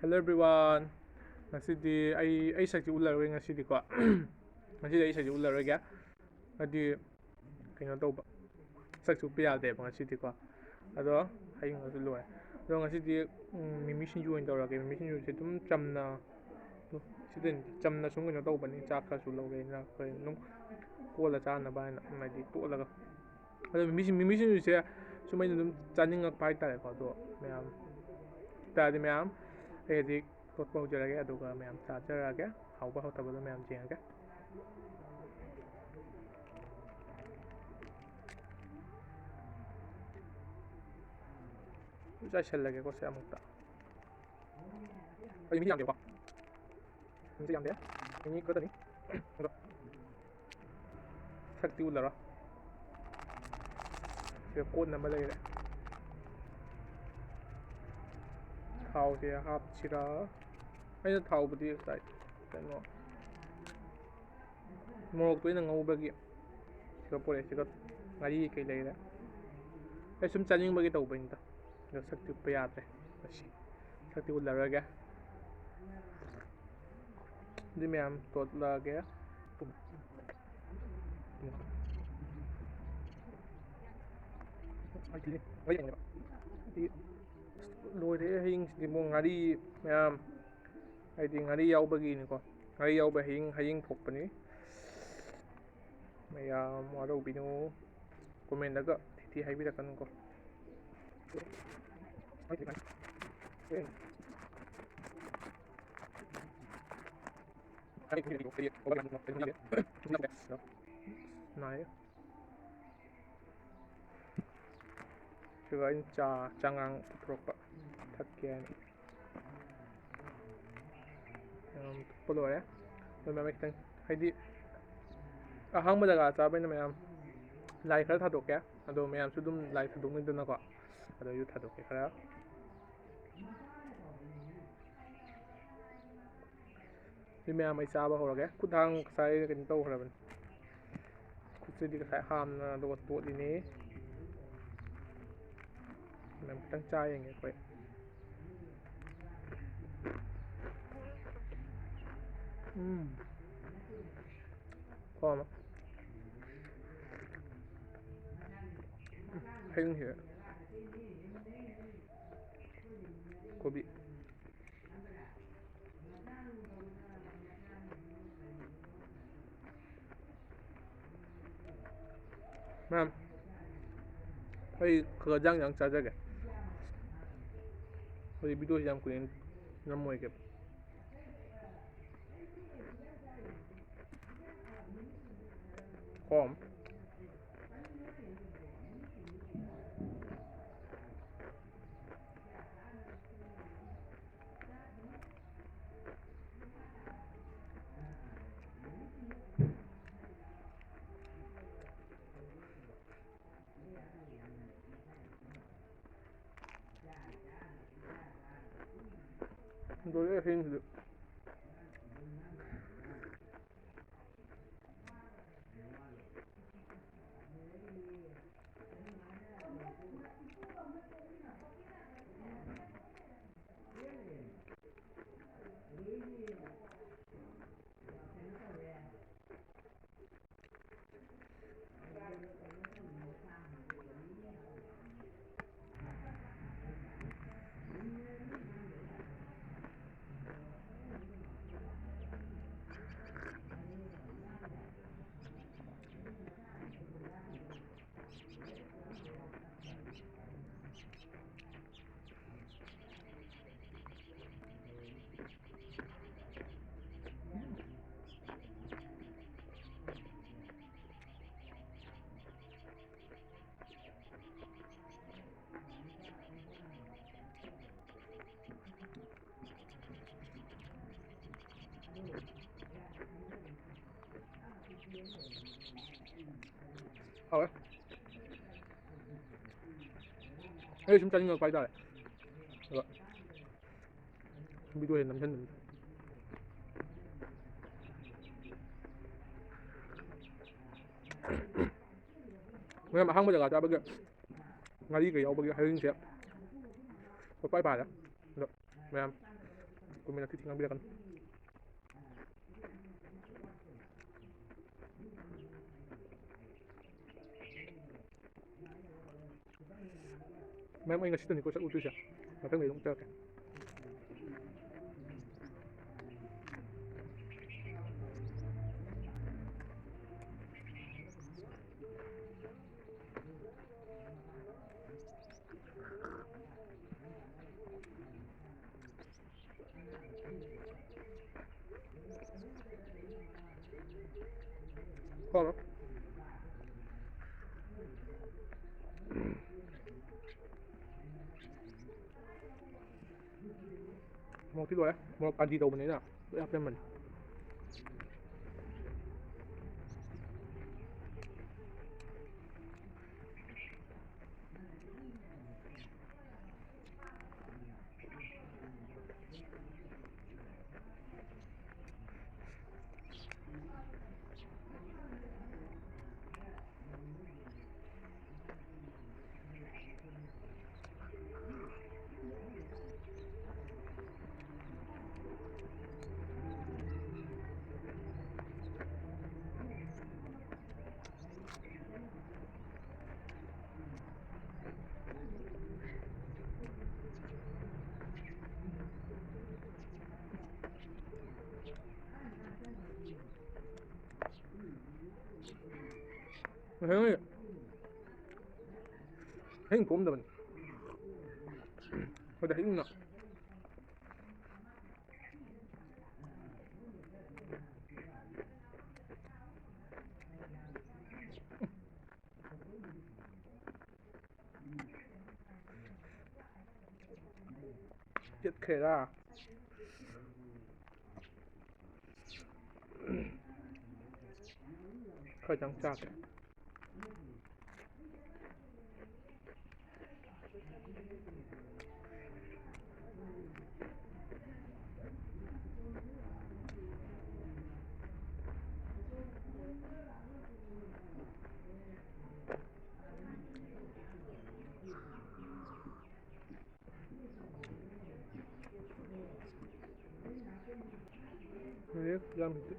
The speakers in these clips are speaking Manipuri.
Hello everyone. Ngasidi ꯑꯩ ꯁꯛꯁꯤ ꯎꯠꯂꯔꯣꯏ ꯉꯁꯤꯗꯤꯀꯣ. ꯉꯁꯤꯗꯤ ꯑꯩ ꯁꯛꯁꯤ ꯎꯠꯂꯔꯣꯏꯒꯦ. ꯍꯥꯏꯗꯤ ꯀꯩꯅꯣ ꯇꯧꯕ. ꯁꯛꯁꯤ ꯎꯠꯄ ꯌꯥꯗꯦꯕ ꯉꯁꯤꯗꯤꯀꯣ. ꯑꯗꯣ ꯍꯌꯦꯡꯁꯨ ꯂꯣꯏꯔꯦ. ꯑꯗꯣ ꯉꯁꯤꯗꯤ ꯃꯤꯃꯤ ꯁꯤꯡꯖꯨ ꯑꯣꯏꯅ ꯇꯧꯔꯒꯦ. ꯃꯤꯃꯤ ꯁꯤꯡꯖꯨꯁꯦ ꯑꯗꯨꯝ ꯆꯝꯅ ꯁꯤꯗꯅꯤ ꯆꯝꯅ ꯁꯨꯝ ꯀꯩꯅꯣ ꯇꯧꯕꯅꯤ. ꯆꯥꯛ ꯈꯔꯁꯨ ꯂꯧꯒꯦ ꯑꯩꯅ ꯑꯩꯈꯣꯏ ꯑꯗꯨꯝ ꯀꯣꯠꯂ ꯆꯥꯅꯕ ꯍꯥꯏꯅ ꯍꯥꯏꯗꯤ ꯇꯣꯠꯂꯒ. ꯑꯗꯣ ꯃꯤꯃꯤ ꯁꯤꯡꯖꯨꯁꯦ ꯁꯨꯝ ꯑꯩꯅ ꯑꯗꯨꯝ ꯆꯥꯅꯤꯡꯉꯛꯄ ꯍꯥꯏꯇꯥꯔꯦꯀꯣ. ꯑꯗꯣ ꯃꯌꯥꯝ ꯇꯥꯔꯗꯤ ꯃꯌꯥꯝ ꯑꯩ ꯍꯧꯖꯤꯛ ꯇꯣꯠꯄ ꯍꯧꯖꯔꯒꯦ ꯑꯗꯨꯒ ꯃꯌꯥꯝ ꯆꯥꯖꯔꯛꯑꯒꯦ. ꯍꯥꯎꯕ ꯍꯥꯎꯇꯕꯗꯣ ꯃꯌꯥꯝ ꯌꯦꯡꯉꯒꯦ. ꯆꯥꯏꯁꯤꯜꯂꯒꯦꯀꯣ ꯁꯤ ꯑꯃꯨꯛꯇ. ꯑꯩ ꯃꯤ ꯌꯥꯝꯗꯦꯀꯣ. ꯃꯤꯁꯦ ꯌꯥꯝꯗꯦ. ꯃꯤ ꯈꯛꯇꯅꯤ. ꯑꯗꯣ ꯁꯛꯇꯤ ꯎꯠꯂꯔꯣꯏ. ꯁꯤꯗ ꯀꯣꯠꯅꯕ ꯂꯩꯔꯦ. ꯊꯥꯎꯁꯦ ꯍꯥꯞꯁꯤꯔꯥ. ꯑꯩꯅ ꯊꯥꯎꯕꯨꯗꯤ ꯉꯁꯥꯏ ꯀꯩꯅꯣ ꯃꯣꯔꯣꯛꯇꯣ ꯑꯩꯅ ꯉꯧꯕꯒꯤ ꯁꯤꯒ ꯄꯣꯔꯛꯑꯦ. ꯁꯤꯒ ꯉꯥꯔꯤ ꯀꯩ ꯂꯩꯔꯦ. ꯑꯩ ꯁꯨꯝ ꯆꯥꯅꯤꯡꯕꯒꯤ ꯇꯧꯕꯅꯤꯗ. ꯑꯗꯣ ꯁꯛꯇꯤ ꯎꯠꯄ ꯌꯥꯗ꯭ꯔꯦ. ꯁꯛꯇꯤ ꯎꯠꯂꯔꯣꯏꯒꯦ. ꯑꯗꯨ ꯃꯌꯥꯝ ꯇꯣꯠꯂꯛꯑꯒꯦ. ꯂꯣꯏꯔꯦ ꯍꯌꯦꯡꯁꯤꯗꯤ ꯑꯃꯨꯛ ꯉꯥꯔꯤ ꯃꯌꯥꯝ ꯍꯥꯏꯗꯤ ꯉꯥꯔꯤ ꯌꯥꯎꯕꯒꯤꯅꯤꯀꯣ. ꯉꯥꯔꯤ ꯌꯥꯎꯕ ꯍꯌꯤꯡ ꯊꯣꯛꯄꯅꯤ. ꯃꯌꯥꯝ ꯋꯥꯔꯧꯕꯤꯅꯨ. ꯀꯣꯃꯦꯟꯗꯒ ꯊꯤ ꯍꯥꯏꯕꯤꯔꯛꯀꯅꯨꯀꯣ. ꯅꯥꯏ. ꯁꯤꯒ ꯑꯩꯅ ꯆꯥꯉꯥꯡ ꯄꯨꯊꯣꯔꯛꯄ ꯊꯛꯀꯦ ꯍꯥꯏꯅ. ꯊꯛꯄ ꯂꯣꯏꯔꯦ. ꯑꯗꯨ ꯃꯌꯥꯝ ꯈꯤꯇꯪ ꯍꯥꯏꯗꯤ ꯑꯍꯥꯡꯕ ꯖꯒꯥ ꯆꯥꯕꯅꯤꯅ ꯃꯌꯥꯝ ꯂꯥꯏ ꯈꯔ ꯊꯥꯗꯣꯛꯀꯦ. ꯑꯗꯣ ꯃꯌꯥꯝꯁꯨ ꯑꯗꯨꯝ ꯂꯥꯏ ꯊꯥꯗꯣꯛꯅꯩꯗꯅꯀꯣ. ꯑꯗꯣ ꯑꯩꯁꯨ ꯊꯥꯗꯣꯛꯀꯦ ꯈꯔ. ꯁꯤ ꯃꯌꯥꯝ ꯑꯩ ꯆꯥꯕ ꯍꯧꯔꯒꯦ. ꯈꯨꯠ ꯉꯁꯥꯏ ꯀꯩꯅꯣ ꯇꯧꯈ꯭ꯔꯕꯅꯤ. ꯈꯨꯠꯁꯤꯗꯤ ꯉꯁꯥꯏ ꯍꯥꯝꯅ ꯑꯗꯨꯒ ꯇꯣꯠꯂꯤꯅꯤ. ꯃꯌꯥꯝ ꯈꯤꯇꯪ ꯆꯥ ꯌꯦꯡꯒꯦ ꯑꯩꯈꯣꯏ. ꯍꯥꯎꯕ. ꯍꯌꯦꯡꯁꯦ ꯀꯣꯕꯤ. ꯃꯌꯥꯝ ꯑꯩ ꯈꯔ ꯆꯥꯖꯒꯦ. ꯍꯧꯖꯤꯛ ꯚꯤꯗꯤꯑꯣꯁꯤ ꯌꯥꯝ ꯀꯨꯏꯅ ꯅꯝꯃꯣꯏꯒꯦꯕ. ꯍꯣꯝ. ꯂꯣꯏꯔꯦ ꯍꯌꯦꯡꯁꯤꯗꯤ. ꯍꯥꯎꯋꯦ. ꯑꯩ ꯁꯨꯝ ꯆꯥꯅꯤꯡꯉꯛꯄ ꯍꯥꯏꯇꯥꯔꯦ. ꯑꯗꯣ ꯚꯤꯗꯤꯑꯣꯁꯤ ꯅꯝꯁꯤꯟꯕꯅꯤ. ꯃꯌꯥꯝ ꯑꯍꯥꯡꯕ ꯖꯒꯥ ꯆꯥꯕꯒꯤ ꯉꯥꯔꯤꯒ ꯌꯥꯎꯕꯒꯤ ꯍꯌꯦꯡꯁꯦ ꯄꯥꯏ ꯄꯥꯔꯦ. ꯑꯗꯣ ꯃꯌꯥꯝ Pumila titik ngambil kan. Memang ingat situ nih kosak utus ya. Matang belum cak. Kau mau tidur ya? Mau pagi tau bener ya? Apa yang mana? Heng, heng cũng được. Udah heng nak. Chết khề ra. Khơi trắng chạc. Lihat jam itu.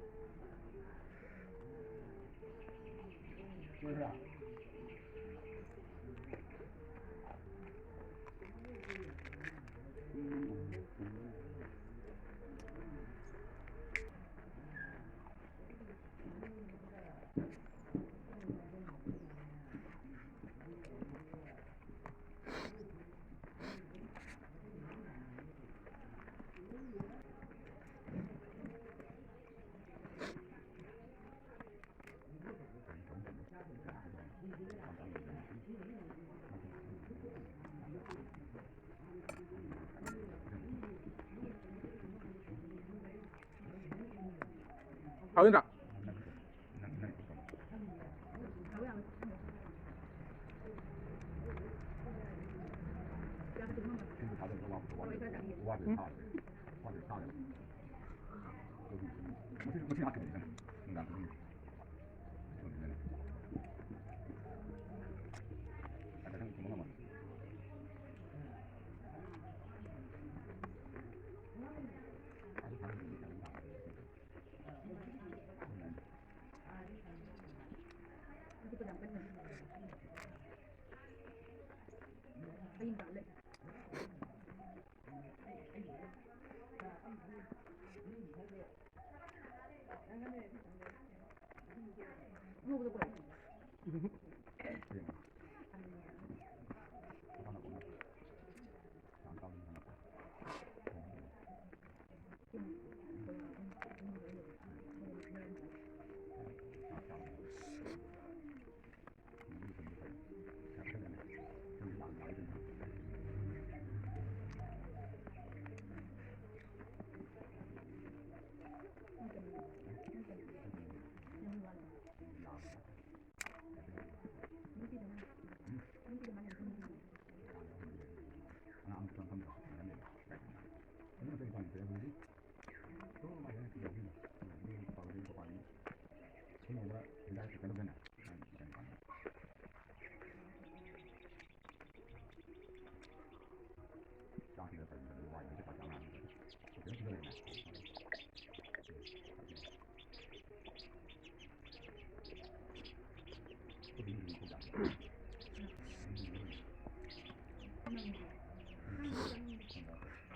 Tahu tak?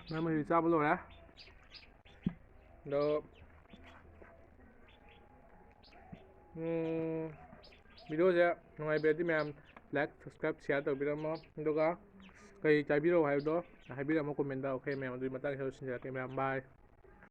ꯉꯥ ꯃꯍꯤ ꯆꯥꯕ ꯂꯣꯏꯔꯦ ꯑꯗꯣ ꯚꯤꯗꯤꯑꯣꯁꯦ ꯅꯨꯡꯉꯥꯏꯕꯤꯔꯗꯤ ꯃꯌꯥꯝ ꯂꯥꯏꯛ ꯁꯕꯁꯀ꯭ꯔꯥꯏꯕ ꯁꯤꯌꯥꯔ ꯇꯧꯕꯤꯔꯝꯃꯣ ꯑꯗꯨꯒ ꯀꯩ ꯆꯥꯕꯤꯔꯛꯑꯣ ꯍꯥꯏꯕꯗꯣ ꯍꯥꯏꯕꯤꯔꯝꯃꯣ ꯀꯣꯃꯦꯟꯗ ꯑꯣꯀꯦ ꯃꯌꯥꯝ ꯑꯗꯨꯒꯤ ꯃꯇꯥꯡꯗ ꯂꯣꯏꯁꯤꯟꯖꯔꯛꯀꯦ ꯃꯌꯥꯝ ꯕꯥꯏ